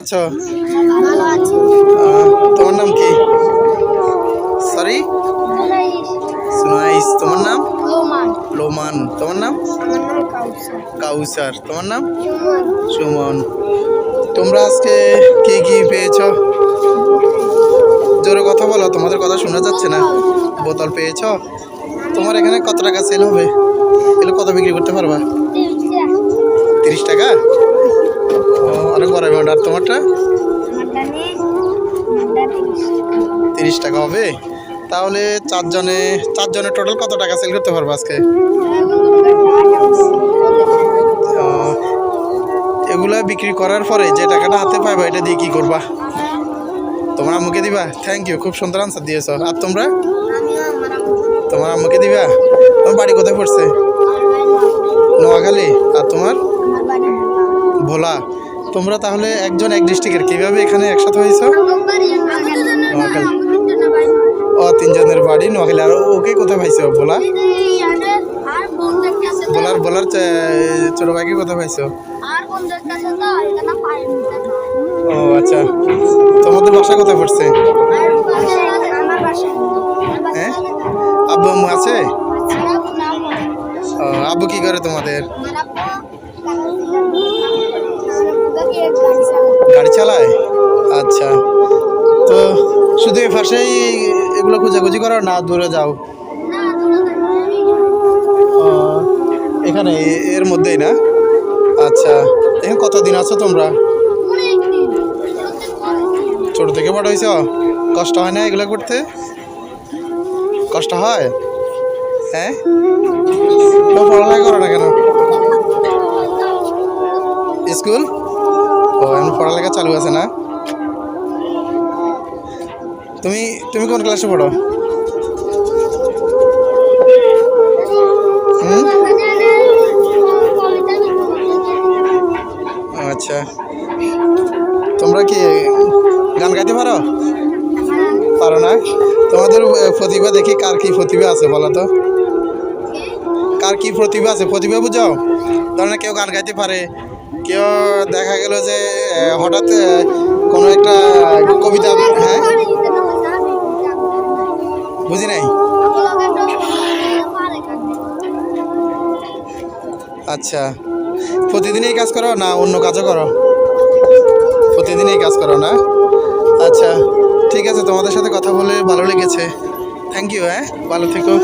আচ্ছা, ভালো আছি। তোমার নাম কি? সরি, সুনাইশ। সুনাইস। তোমার নাম? লোমান। লোমান। তোমার নাম? আমার নাম কাউসার। কাউসার। তোমার নাম? সুমন। সুমন। তোমরা আজকে কি কি পেয়েছো? জোরে কথা বলো, তোমাদের কথা শোনা যাচ্ছে না। বোতল পেয়েছো? তোমার এখানে কত টাকা সেল হবে? এগুলো কত বিক্রি করতে পারবা? 30 টাকা। ও, অনেক বড় অ্যামাউন্ট। আর তোমারটা? আমারটা নেই, আমারটা 30 টাকা হবে। তাহলে চারজনে টোটাল কত টাকা সেল করতে পারবো আজকে? ও, এগুলা বিক্রি করার পরে যে টাকাটা হাতে পাইবা এটা দিয়ে কি করবা? তোমার আম্মুকে দিবা? থ্যাংক ইউ, খুব সুন্দর আনসার দিয়েছ। আর তোমরা? তোমার আম্মুকে দিবা? তোমার বাড়ি কোথায় পড়ছে? নোয়াখালী। আর তোমার? ভোলা। তোমরা তাহলে একজন এক ডিস্ট্রিক্টের, কীভাবে এখানে একসাথে হয়েছ? নোয়াখালী। ও, তিনজনের বাড়ি নোয়াখালী। আর ওকে কোথায় পাইছো? ভোলা। ভোলার ছোট ভাইকে কোথায় পাইছো? ও আচ্ছা, তোমাদের বাসা কোথায় পড়ছে? হ্যাঁ, আব্বু আম্মু আছে? ও, আব্বু কি করে তোমাদের? গাড়ি চালায়। আচ্ছা, তো শুধু এই পাশেই এগুলো খোঁজাখুঁজি করো না দূরে যাও? ও, এখানে এর মধ্যেই না? আচ্ছা, এখানে কতদিন আছো তোমরা? ছোট থেকে বড় হয়েছ? কষ্ট হয় না এগুলো করতে? কষ্ট হয়? হ্যাঁ, তো পড়ালেখা করো না কেন? স্কুল? ও, এখন পড়ালেখা চালু আছে না? তুমি তুমি কোন ক্লাসে পড়ো? আচ্ছা, তোমরা কি গান গাইতে পারো? পারো না? তোমাদের প্রতিভা দেখি, কার কি প্রতিভা আছে বলো তো? কার কি প্রতিভা আছে, প্রতিভা বুঝাও। ধরো কেউ গান গাইতে পারে, কেউ দেখা গেল যে হঠাৎ কোনো একটা কবিতা। হ্যাঁ, বুঝি নাই। আচ্ছা, প্রতিদিন এই কাজ করো না অন্য কাজও করো? প্রতিদিন এই কাজ করো না? আচ্ছা, ঠিক আছে, তোমাদের সাথে কথা বলে ভালো লেগেছে। Thank you. হ্যাঁ, ভালো থেকো।